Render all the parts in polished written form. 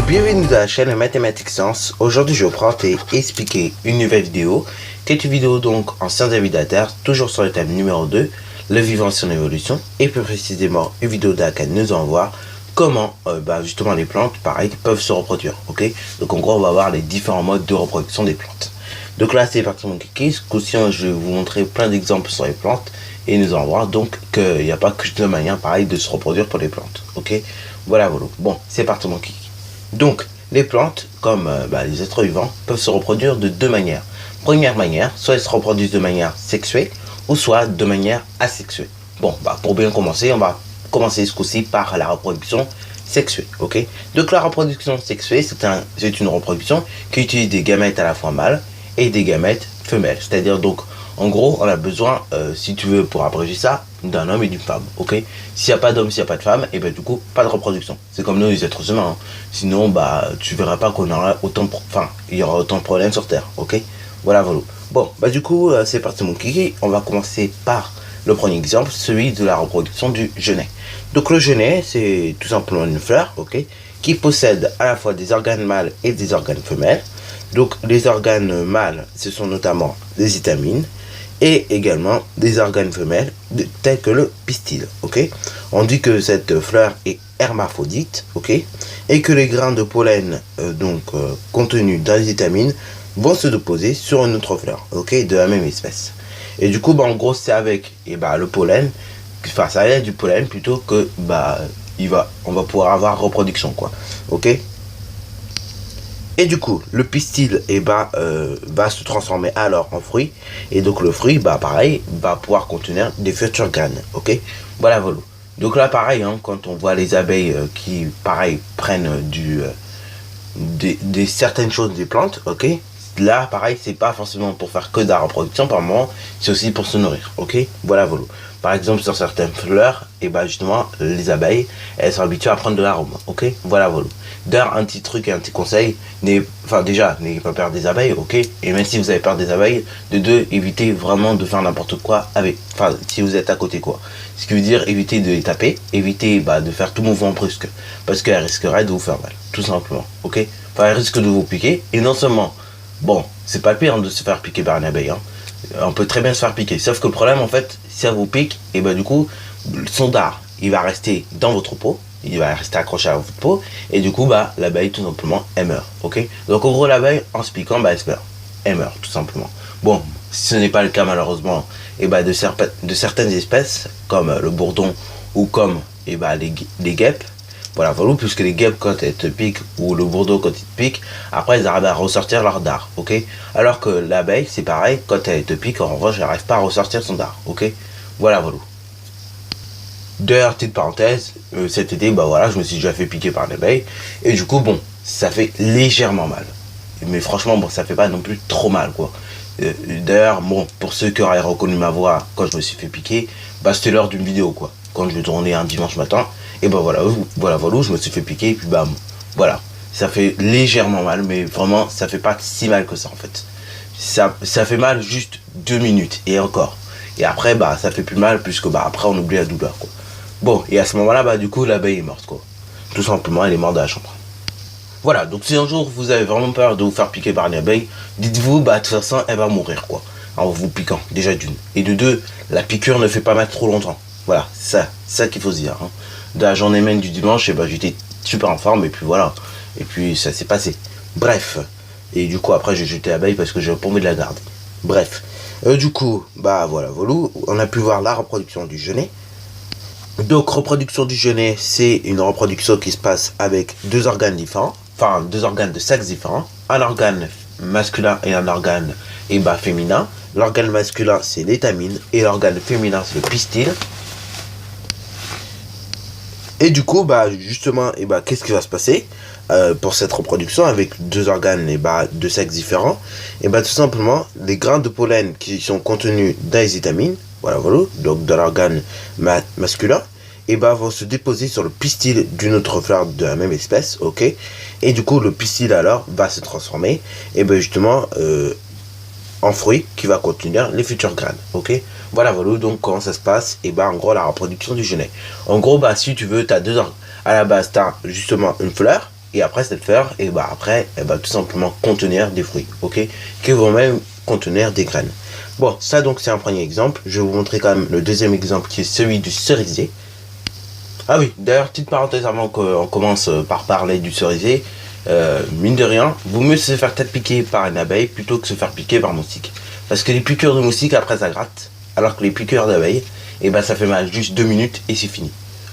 Bienvenue dans la chaîne Mathématiques Sciences. Aujourd'hui, je vais prendre et expliquer une nouvelle vidéo, qui est une vidéo donc en sciences de la vie de la Terre, toujours sur le thème numéro 2, le vivant et son évolution, et plus précisément une vidéo dans laquelle nous allons voir comment justement les plantes, pareil, peuvent se reproduire. Ok, donc en gros, on va voir les différents modes de reproduction des plantes. Donc là, c'est parti mon kiki. Ce coup-ci, je vais vous montrer plein d'exemples sur les plantes, et nous allons voir donc qu'il n'y a pas que de manière pareille de se reproduire pour les plantes. Ok, voilà. Bon, c'est parti mon kiki. Donc, les plantes, comme les êtres vivants, peuvent se reproduire de deux manières. Première manière, soit elles se reproduisent de manière sexuée, ou soit de manière asexuée. Bon, pour bien commencer, on va commencer ce coup-ci par la reproduction sexuée, ok? Donc la reproduction sexuée, c'est une reproduction qui utilise des gamètes à la fois mâles et des gamètes femelles. C'est-à-dire donc, en gros, on a besoin, si tu veux, pour abréger ça, d'un homme et d'une femme, ok? S'il n'y a pas d'homme, s'il n'y a pas de femme, et du coup, pas de reproduction. C'est comme nous, les êtres humains, hein. Sinon, tu verras pas qu'on aura il y aura autant de problèmes sur Terre, ok? Voilà. Bon, du coup, c'est parti mon kiki. On va commencer par le premier exemple, celui de la reproduction du genêt. Donc le genêt, c'est tout simplement une fleur, ok, qui possède à la fois des organes mâles et des organes femelles. Donc les organes mâles, ce sont notamment les étamines, et également des organes femelles tels que le pistil, ok. On dit que cette fleur est hermaphrodite, ok, et que les grains de pollen contenus dans les étamines vont se déposer sur une autre fleur, ok, de la même espèce. Et du coup, en gros, c'est avec le pollen, enfin ça vient du pollen plutôt que on va pouvoir avoir reproduction, quoi, ok. Et du coup, le pistil va se transformer alors en fruit. Et donc le fruit, pareil, va pouvoir contenir des futures graines. Ok, voilà. Donc là, pareil, quand on voit les abeilles qui, pareil, prennent des certaines choses des plantes, ok. Là, pareil, c'est pas forcément pour faire que de la reproduction par moment, c'est aussi pour se nourrir. Ok, voilà. Par exemple, sur certaines fleurs, justement, les abeilles, elles sont habituées à prendre de l'arôme. Ok, voilà. D'ailleurs, un petit truc et un petit conseil, n'ayez pas peur des abeilles, ok. Et même si vous avez peur des abeilles, de deux, évitez vraiment de faire n'importe quoi avec, si vous êtes à côté, quoi. Ce qui veut dire éviter de les taper, évitez de faire tout mouvement brusque, parce qu'elles risqueraient de vous faire mal, tout simplement, ok. Elles risquent de vous piquer, et non seulement, bon, c'est pas le pire de se faire piquer par une abeille, on peut très bien se faire piquer, sauf que le problème, en fait, si ça vous pique, et du coup, son dard, il va rester dans votre peau, il va rester accroché à votre peau, et du coup, l'abeille, tout simplement, elle meurt, ok. Donc, en gros, l'abeille, en se piquant, elle meurt, tout simplement. Bon, si ce n'est pas le cas, malheureusement, de certaines espèces, comme le bourdon, ou comme, les guêpes, voilà, puisque les guêpes, quand elles te piquent, ou le bourdon, quand il te pique, après, ils arrivent à ressortir leur dard, ok. Alors que l'abeille, c'est pareil, quand elle te pique, en revanche, elle n'arrive pas à ressortir son dard, ok. Voilà. D'ailleurs, petite parenthèse, cet été, je me suis déjà fait piquer par l'abeille, et du coup, ça fait légèrement mal. Mais franchement, ça fait pas non plus trop mal, quoi. D'ailleurs, pour ceux qui auraient reconnu ma voix quand je me suis fait piquer, c'était l'heure d'une vidéo, quoi. Quand je tournais un dimanche matin, et voilà, je me suis fait piquer, et puis voilà. Ça fait légèrement mal, mais vraiment, ça fait pas si mal que ça, en fait. Ça fait mal juste 2 minutes, et encore. Et après, ça fait plus mal, puisque après, on oublie la douleur, quoi. Bon, et à ce moment-là, du coup, l'abeille est morte, quoi. Tout simplement, elle est morte dans la chambre. Voilà, donc si un jour vous avez vraiment peur de vous faire piquer par une abeille, dites-vous, de toute façon, elle va mourir, quoi. En vous piquant, déjà d'une. Et de deux, la piqûre ne fait pas mal trop longtemps. Voilà, c'est ça qu'il faut se dire. De la journée même du dimanche, j'étais super en forme, et puis voilà. Et puis, ça s'est passé. Bref. Et du coup, après, j'ai jeté l'abeille parce que j'ai pas envie de la garder. Bref. Du coup, voilà, on a pu voir la reproduction du genêt. Donc, reproduction du genêt, c'est une reproduction qui se passe avec deux organes différents, deux organes de sexe différents, un organe masculin et un organe féminin. L'organe masculin, c'est l'étamine, et l'organe féminin, c'est le pistil. Et du coup, justement, qu'est-ce qui va se passer pour cette reproduction avec deux organes de sexe différents? Tout simplement, les grains de pollen qui sont contenus dans les étamines, voilà, donc dans l'organe masculin, vont se déposer sur le pistil d'une autre fleur de la même espèce, ok. Et du coup, le pistil alors va se transformer, justement, en fruit qui va contenir les futures graines, ok. Voilà, donc comment ça se passe, en gros, la reproduction du genêt. En gros, si tu veux, tu as deux organes. À la base, tu as justement une fleur, Et après cette fleur, et bah après, elle va tout simplement contenir des fruits, ok, qui vont même contenir des graines. Bon, ça donc c'est un premier exemple. Je vais vous montrer quand même le deuxième exemple qui est celui du cerisier. Ah oui, d'ailleurs, petite parenthèse avant qu'on commence par parler du cerisier. Mine de rien, vaut mieux se faire peut-être piquer par une abeille plutôt que se faire piquer par un moustique. Parce que les piqûres de moustique, après ça gratte. Alors que les piqûres d'abeille, et ben ça fait mal juste 2 minutes et c'est fini.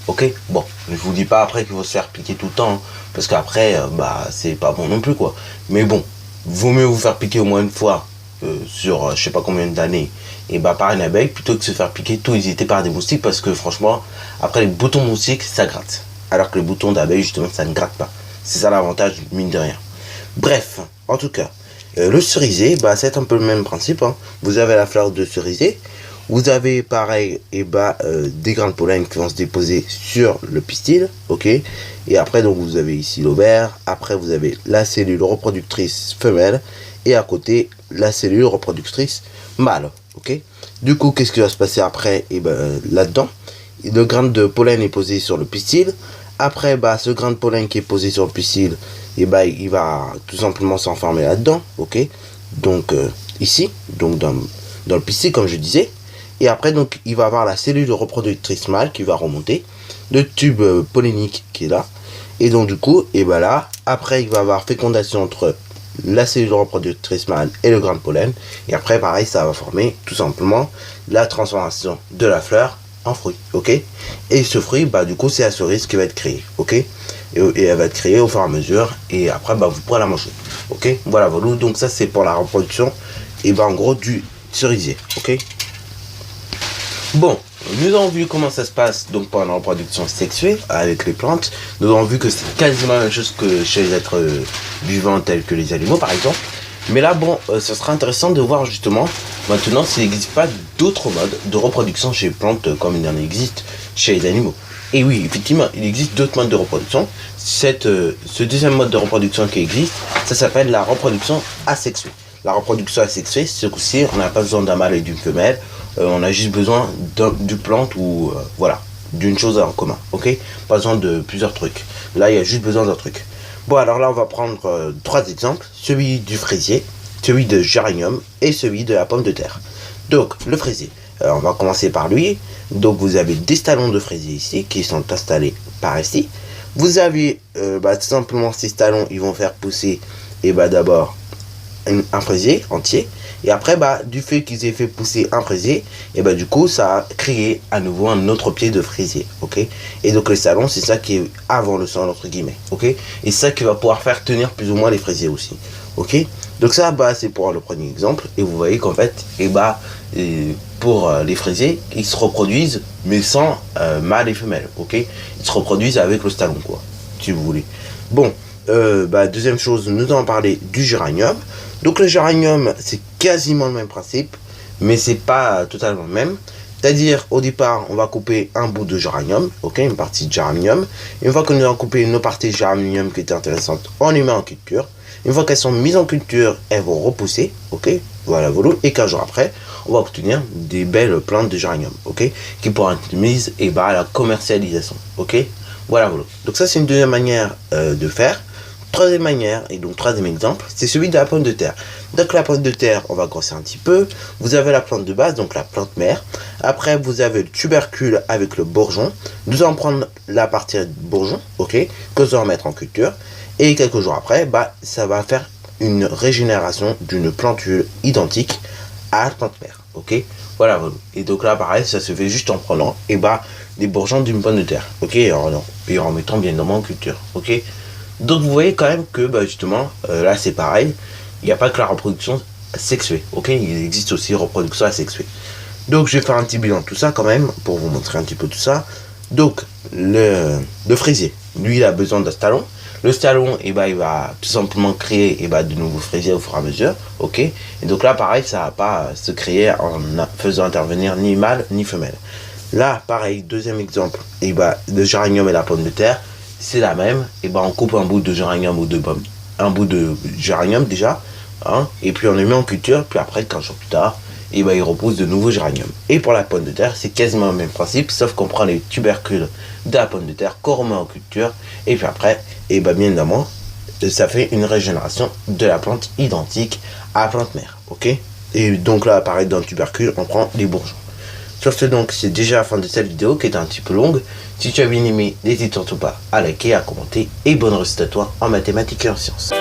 Ok. Bon, je vous dis pas après qu'il faut se faire piquer tout le temps. Hein, parce qu'après, bah c'est pas bon non plus quoi. Mais bon, vaut mieux vous faire piquer au moins une fois sur je sais pas combien d'années. Et bah par une abeille plutôt que se faire piquer tout hésiter par des moustiques. Parce que franchement, après les boutons moustiques, ça gratte. Alors que les boutons d'abeille, justement, ça ne gratte pas. C'est ça l'avantage, mine de rien. Bref, en tout cas, le cerisier, bah, c'est un peu le même principe. Hein. Vous avez la fleur de cerisier. Vous avez pareil, et bah, des grains de pollen qui vont se déposer sur le pistil. Ok. Et après, donc, vous avez ici l'ovaire. Après, vous avez la cellule reproductrice femelle. Et à côté, la cellule reproductrice mâle. Ok. Du coup, qu'est-ce qui va se passer après? Et ben, là-dedans, le grain de pollen est posé sur le pistil. Après, bah, ce grain de pollen qui est posé sur le pistil, et bah, il va tout simplement s'enfermer là-dedans, ok. Donc ici, donc dans le pistil comme je disais. Et après, donc, il va avoir la cellule reproductrice mâle qui va remonter, le tube pollénique qui est là. Et donc du coup, et bah là, après, il va avoir fécondation entre la cellule reproductrice mâle et le grain de pollen. Et après, pareil, ça va former tout simplement la transformation de la fleur en fruit, ok. Et ce fruit, bah du coup, c'est la cerise qui va être créée, ok. Et elle va être créée au fur et à mesure. Et après, bah vous pourrez la manger, ok. Voilà, voilà. Donc ça, c'est pour la reproduction, et bah en gros, du cerisier, ok. Bon, nous avons vu comment ça se passe donc pendant la reproduction sexuée avec les plantes. Nous avons vu que c'est quasiment la même chose que chez les êtres vivants tels que les animaux, par exemple. Mais là, bon, ce sera intéressant de voir justement maintenant s'il n'existe pas d'autres modes de reproduction chez les plantes comme il en existe chez les animaux. Et oui, effectivement, il existe d'autres modes de reproduction. Ce deuxième mode de reproduction qui existe, ça s'appelle la reproduction asexuée. La reproduction asexuée, c'est aussi, on n'a pas besoin d'un mâle et d'une femelle, on a juste besoin d'une plante ou voilà, d'une chose en commun, ok. Pas besoin de plusieurs trucs. Là, il y a juste besoin d'un truc. Bon, alors là, on va prendre 3 exemples. Celui du fraisier, celui de géranium et celui de la pomme de terre. Donc, le fraisier, on va commencer par lui. Donc, vous avez des stallons de fraisier ici qui sont installés par ici. Vous avez tout simplement ces stallons, ils vont faire pousser d'abord un fraisier entier. Et après, du fait qu'ils aient fait pousser un fraisier, et du coup, ça a créé à nouveau un autre pied de fraisier, ok. Et donc le stallon, c'est ça qui est avant le sol, entre guillemets, ok. Et ça qui va pouvoir faire tenir plus ou moins les fraisiers aussi, ok. Donc ça, c'est pour le premier exemple. Et vous voyez qu'en fait, pour les fraisiers, ils se reproduisent, mais sans mâle et femelle, ok. Ils se reproduisent avec le stallon, quoi, si vous voulez. Bon, deuxième chose, nous allons parler du géranium. Donc le géranium, c'est quasiment le même principe, mais c'est pas totalement le même. C'est-à-dire, au départ, on va couper un bout de géranium, ok, une partie de géranium. Une fois que nous avons coupé une partie de géranium qui était intéressante, on les met en culture. Une fois qu'elles sont mises en culture, elles vont repousser, ok, voilà, et 15 jours après, on va obtenir des belles plantes de géranium, ok, qui pourront être mises à la commercialisation, ok, voilà. Donc ça, c'est une deuxième manière de faire. Troisième manière, et donc troisième exemple, c'est celui de la pomme de terre. Donc la pomme de terre, on va grossir un petit peu. Vous avez la plante de base, donc la plante mère. Après, vous avez le tubercule avec le bourgeon. Nous allons prendre la partie bourgeon, ok, que nous allons mettre en culture. Et quelques jours après, ça va faire une régénération d'une plantule identique à la plante mère, ok. Voilà. Et donc là, pareil, ça se fait juste en prenant des bourgeons d'une pomme de terre, ok, et en mettant bien évidemment en culture, ok. Donc vous voyez quand même que justement là c'est pareil, il n'y a pas que la reproduction sexuée, ok, il existe aussi reproduction asexuée. Donc je vais faire un petit bilan de tout ça quand même pour vous montrer un petit peu tout ça. Donc le fraisier, lui il a besoin d'un stallon. Le stallon, il va tout simplement créer de nouveaux fraisiers au fur et à mesure, ok. Et donc là pareil, ça va pas se créer en faisant intervenir ni mâle ni femelle. Là pareil, deuxième exemple, le géranium et la pomme de terre, c'est la même. On coupe un bout de géranium ou de pomme, un bout de géranium déjà, hein, et puis on les met en culture, puis après 15 jours plus tard, et il repousse de nouveaux géraniums. Et pour la pomme de terre, c'est quasiment le même principe, sauf qu'on prend les tubercules de la pomme de terre, qu'on remet en culture, et puis après, bien évidemment, ça fait une régénération de la plante identique à la plante mère, ok? Et donc là, pareil, dans le tubercule, on prend les bourgeons. Sur ce, donc, c'est déjà la fin de cette vidéo qui est un petit peu longue. Si tu as bien aimé, n'hésite surtout pas à liker, à commenter, et bonne réussite à toi en mathématiques et en sciences.